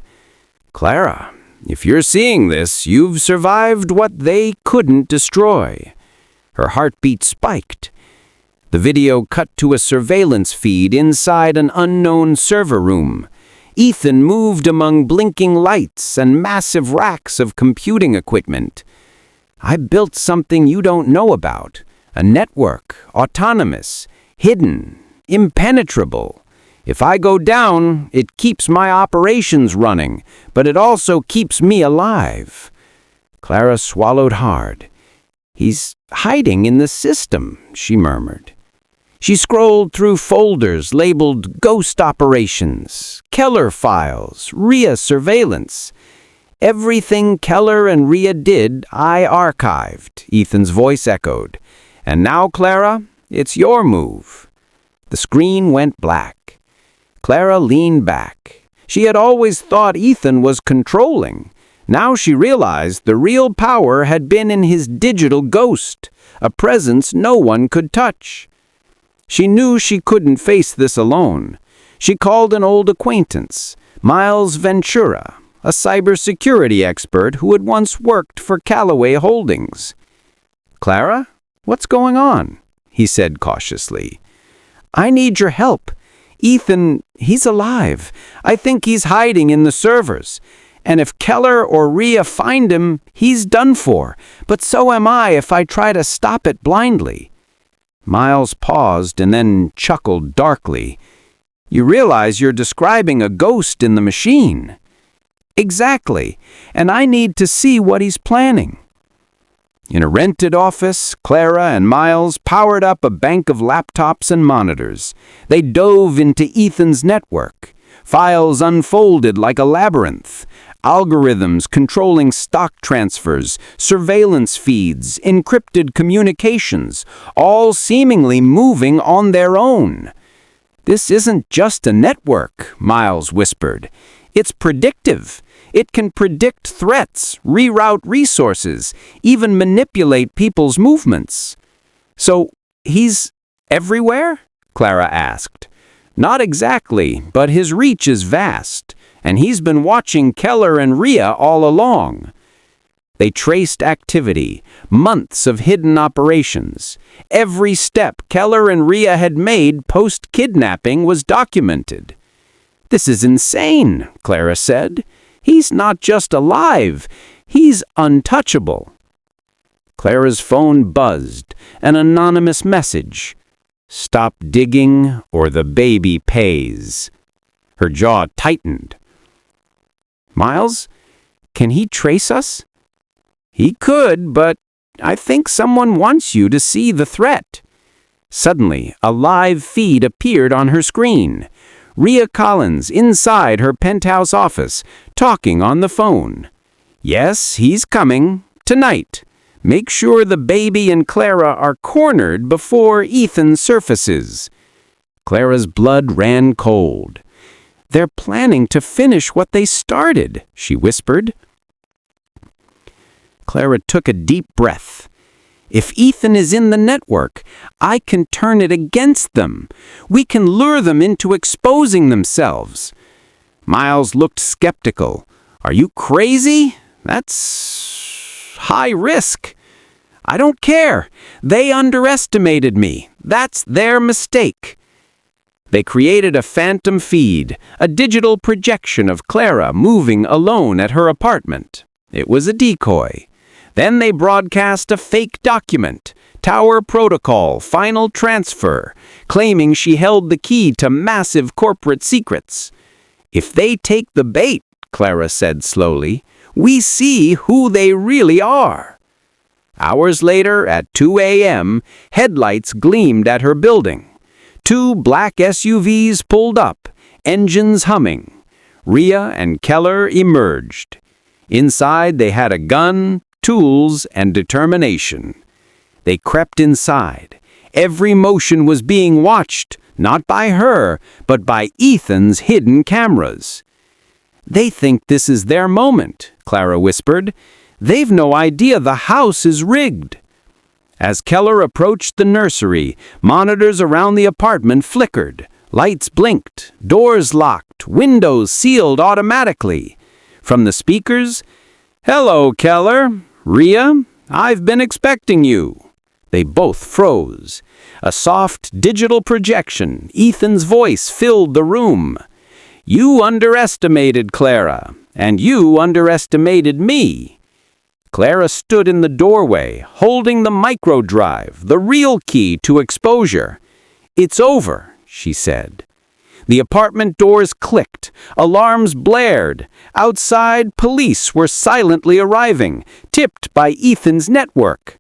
"Clara, if you're seeing this, you've survived what they couldn't destroy." Her heartbeat spiked. The video cut to a surveillance feed inside an unknown server room. Ethan moved among blinking lights and massive racks of computing equipment. "I built something you don't know about. A network, autonomous, hidden, impenetrable. If I go down, it keeps my operations running, but it also keeps me alive." Clara swallowed hard. "He's hiding in the system," she murmured. She scrolled through folders labeled Ghost Operations, Keller Files, Ria Surveillance. "Everything Keller and Ria did, I archived," Ethan's voice echoed. "And now, Clara, It's your move." The screen went black. Clara leaned back. She had always thought Ethan was controlling. Now she realized the real power had been in his digital ghost, a presence no one could touch. She knew she couldn't face this alone. She called an old acquaintance, Miles Ventura, a cybersecurity expert who had once worked for Callaway Holdings. "Clara, what's going on?" he said cautiously. "I need your help. Ethan, he's alive. I think he's hiding in the servers. And if Keller or Rhea find him, he's done for. But so am I if I try to stop it blindly." Miles paused and then chuckled darkly. "You realize you're describing a ghost in the machine." "Exactly. And I need to see what he's planning." In a rented office, Clara and Miles powered up a bank of laptops and monitors. They dove into Ethan's network. Files unfolded like a labyrinth. Algorithms controlling stock transfers, surveillance feeds, encrypted communications, all seemingly moving on their own. "This isn't just a network," Miles whispered. "It's predictive. It can predict threats, reroute resources, even manipulate people's movements." "So, he's everywhere?" Clara asked. "Not exactly, but his reach is vast, and he's been watching Keller and Rhea all along." They traced activity, months of hidden operations. Every step Keller and Rhea had made post-kidnapping was documented. "This is insane," Clara said. "He's not just alive, he's untouchable." Clara's phone buzzed, an anonymous message. "Stop digging or the baby pays." Her jaw tightened. "Miles, can he trace us?" "He could, but I think someone wants you to see the threat." Suddenly, a live feed appeared on her screen. Rhea Collins inside her penthouse office, talking on the phone. "Yes, he's coming. Tonight. Make sure the baby and Clara are cornered before Ethan surfaces." Clara's blood ran cold. "They're planning to finish what they started," she whispered. Clara took a deep breath. "If Ethan is in the network, I can turn it against them. We can lure them into exposing themselves." Miles looked skeptical. "Are you crazy? That's high risk." "I don't care. They underestimated me. That's their mistake." They created a phantom feed, a digital projection of Clara moving alone at her apartment. It was a decoy. Then they broadcast a fake document, Tower Protocol Final Transfer, claiming she held the key to massive corporate secrets. "If they take the bait," Clara said slowly, "we see who they really are." Hours later, at 2 a.m., headlights gleamed at her building. 2 black SUVs pulled up, engines humming. Rhea and Keller emerged. Inside, they had a gun, tools, and determination. They crept inside. Every motion was being watched, not by her, but by Ethan's hidden cameras. "They think this is their moment," Clara whispered. "They've no idea the house is rigged." As Keller approached the nursery, monitors around the apartment flickered. Lights blinked, doors locked, windows sealed automatically. From the speakers, "Hello, Keller. Rhea, I've been expecting you." They both froze. A soft digital projection, Ethan's voice filled the room. "You underestimated Clara, and you underestimated me." Clara stood in the doorway, holding the microdrive, the real key to exposure. "It's over," she said. The apartment doors clicked, alarms blared. Outside, police were silently arriving, tipped by Ethan's network.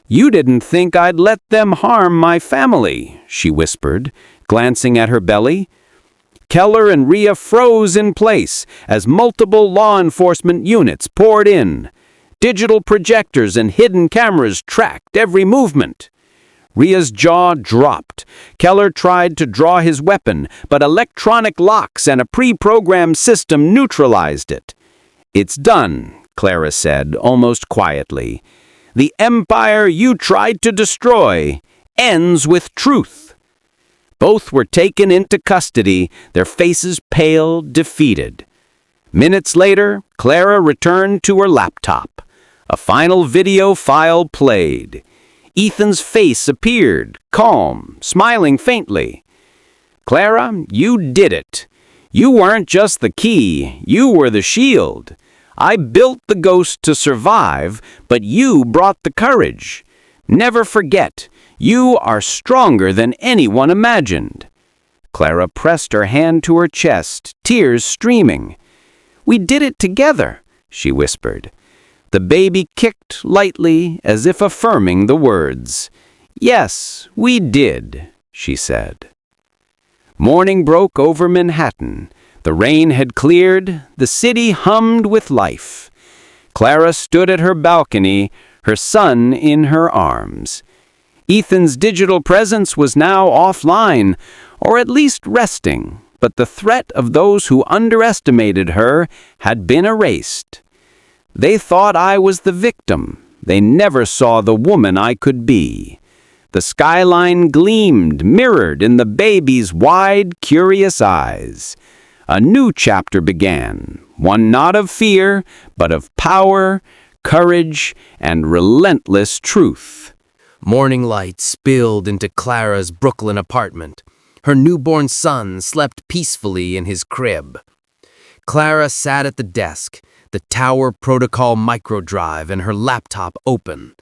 "You didn't think I'd let them harm my family," she whispered, glancing at her belly. Keller and Rhea froze in place as multiple law enforcement units poured in. Digital projectors and hidden cameras tracked every movement. Rhea's jaw dropped. Keller tried to draw his weapon, but electronic locks and a pre-programmed system neutralized it. "It's done," Clara said, almost quietly. "The empire you tried to destroy ends with truth." Both were taken into custody, their faces pale, defeated. Minutes later, Clara returned to her laptop. A final video file played. Ethan's face appeared, calm, smiling faintly. "Clara, you did it. You weren't just the key, you were the shield. I built the ghost to survive, but you brought the courage. Never forget, you are stronger than anyone imagined." Clara pressed her hand to her chest, tears streaming. "We did it together," she whispered. The baby kicked lightly, as if affirming the words. "Yes, we did," she said. Morning broke over Manhattan. The rain had cleared, the city hummed with life. Clara stood at her balcony, her son in her arms. Ethan's digital presence was now offline, or at least resting, but the threat of those who underestimated her had been erased. They thought I was the victim. They never saw the woman I could be. The skyline gleamed, mirrored in the baby's wide, curious eyes. A new chapter began, one not of fear, but of power, courage, and relentless truth. Morning light spilled into Clara's Brooklyn apartment. Her newborn son slept peacefully in his crib. Clara sat at the desk, the Tower Protocol microdrive and her laptop open.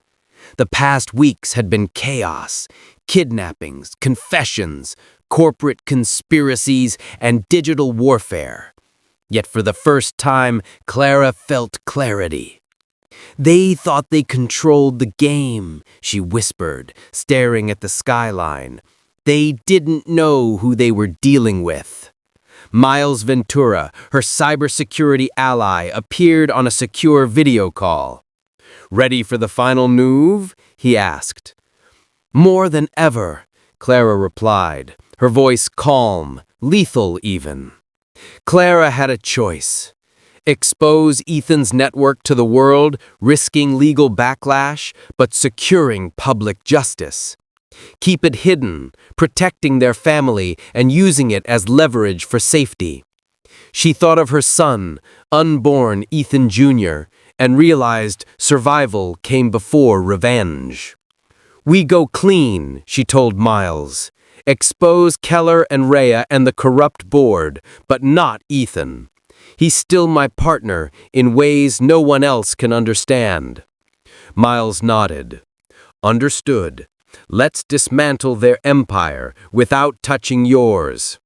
The past weeks had been chaos, kidnappings, confessions, corporate conspiracies, and digital warfare. Yet for the first time, Clara felt clarity. "They thought they controlled the game," she whispered, staring at the skyline. "They didn't know who they were dealing with." Miles Ventura, her cybersecurity ally, appeared on a secure video call. "Ready for the final move?" he asked. "More than ever," Clara replied, her voice calm, lethal even. Clara had a choice. Expose Ethan's network to the world, risking legal backlash, but securing public justice. Keep it hidden, protecting their family and using it as leverage for safety. She thought of her son, unborn Ethan Jr., and realized survival came before revenge. "We go clean," she told Miles. "Expose Keller and Rhea and the corrupt board, but not Ethan. He's still my partner in ways no one else can understand." Miles nodded. "Understood. Let's dismantle their empire without touching yours."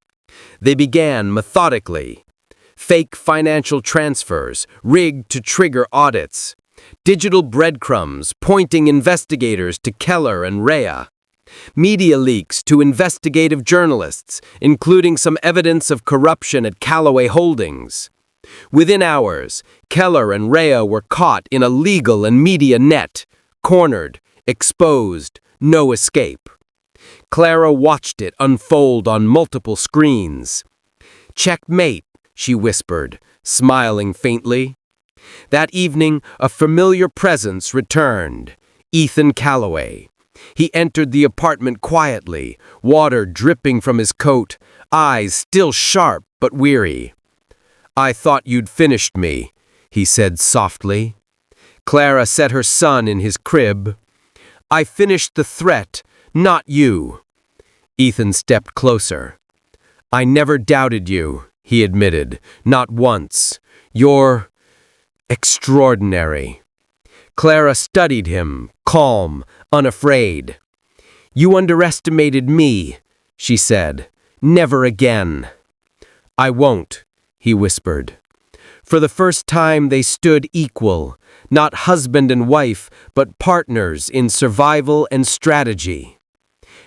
They began methodically. Fake financial transfers, rigged to trigger audits. Digital breadcrumbs pointing investigators to Keller and Rhea. Media leaks to investigative journalists, including some evidence of corruption at Callaway Holdings. Within hours, Keller and Rhea were caught in a legal and media net, cornered, exposed, no escape. Clara watched it unfold on multiple screens. "Checkmate," she whispered, smiling faintly. That evening, a familiar presence returned, Ethan Callaway. He entered the apartment quietly, water dripping from his coat, eyes still sharp but weary. "I thought you'd finished me," he said softly. Clara set her son in his crib. "I finished the threat, not you." Ethan stepped closer. "I never doubted you," he admitted, "not once. You're extraordinary." Clara studied him, calm, unafraid. "You underestimated me," she said. "Never again." "I won't," he whispered. For the first time they stood equal, not husband and wife, but partners in survival and strategy.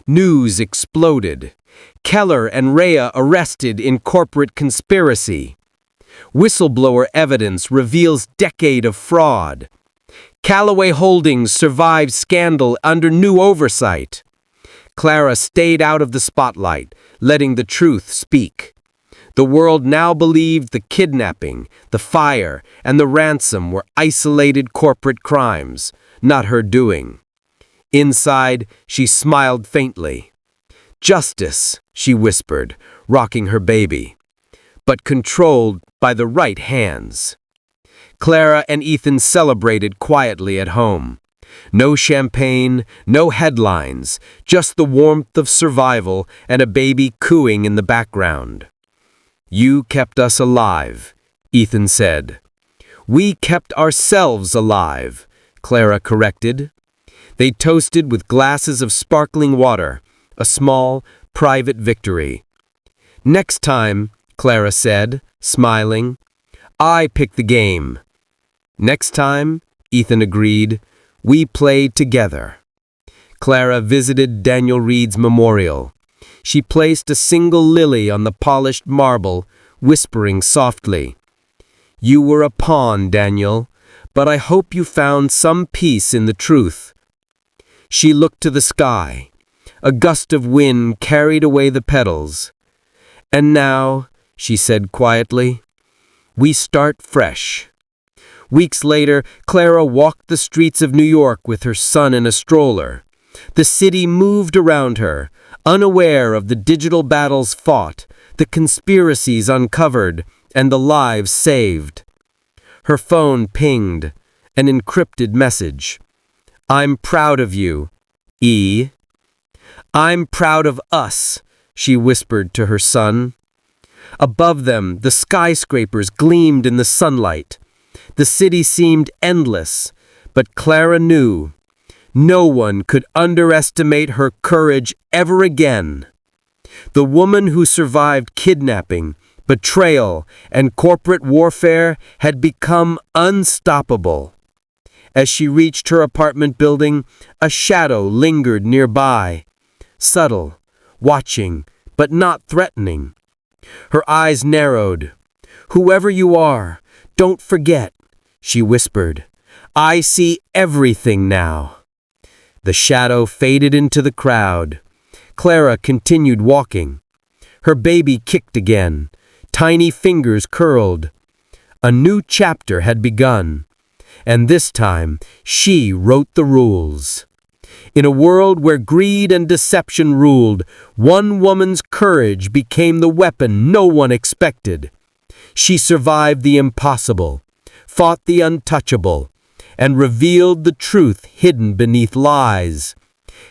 News exploded. Keller and Rhea arrested in corporate conspiracy. Whistleblower evidence reveals decade of fraud. Callaway Holdings survived scandal under new oversight. Clara stayed out of the spotlight, letting the truth speak. The world now believed the kidnapping, the fire, and the ransom were isolated corporate crimes, not her doing. Inside, she smiled faintly. "Justice," she whispered, rocking her baby, "but controlled by the right hands." Clara and Ethan celebrated quietly at home. No champagne, no headlines, just the warmth of survival and a baby cooing in the background. "You kept us alive," Ethan said. "We kept ourselves alive," Clara corrected. They toasted with glasses of sparkling water, a small, private victory. "Next time," Clara said, smiling, "I pick the game." "Next time," Ethan agreed, "we play together." Clara visited Daniel Reed's memorial. She placed a single lily on the polished marble, whispering softly, "You were a pawn, Daniel, but I hope you found some peace in the truth." She looked to the sky. A gust of wind carried away the petals. "And now," she said quietly, "we start fresh." Weeks later, Clara walked the streets of New York with her son in a stroller. The city moved around her, unaware of the digital battles fought, the conspiracies uncovered, and the lives saved. Her phone pinged, an encrypted message. "I'm proud of you, E." "I'm proud of us," she whispered to her son. Above them, the skyscrapers gleamed in the sunlight. The city seemed endless, but Clara knew no one could underestimate her courage ever again. The woman who survived kidnapping, betrayal, and corporate warfare had become unstoppable. As she reached her apartment building, a shadow lingered nearby, subtle, watching, but not threatening. Her eyes narrowed. "Whoever you are, don't forget," she whispered. "I see everything now." The shadow faded into the crowd. Clara continued walking. Her baby kicked again. Tiny fingers curled. A new chapter had begun, and this time she wrote the rules. In a world where greed and deception ruled, one woman's courage became the weapon no one expected. She survived the impossible, fought the untouchable, and revealed the truth hidden beneath lies.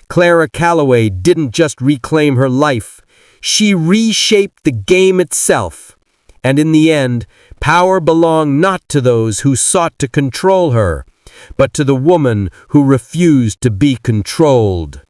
Clara Calloway didn't just reclaim her life, she reshaped the game itself. And in the end, power belonged not to those who sought to control her, but to the woman who refused to be controlled.